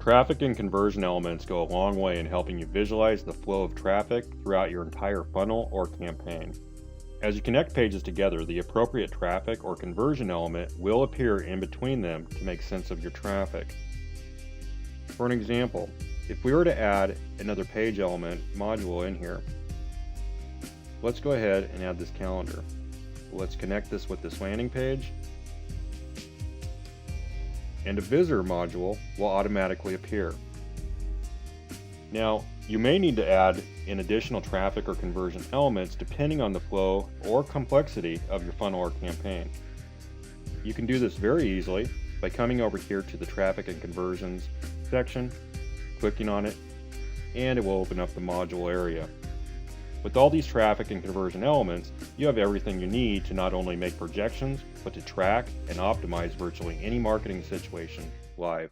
Traffic and conversion elements go a long way in helping you visualize the flow of traffic throughout your entire funnel or campaign. As you connect pages together, the appropriate traffic or conversion element will appear in between them to make sense of your traffic. For an example, if we were to add another page element module in here, let's go ahead and add this calendar. Let's connect this with this landing page, and a visitor module will automatically appear. Now, you may need to add in additional traffic or conversion elements depending on the flow or complexity of your funnel or campaign. You can do this very easily by coming over here to the traffic and conversions section, clicking on it, and it will open up the module area. With all these traffic and conversion elements, you have everything you need to not only make projections, but to track and optimize virtually any marketing situation live.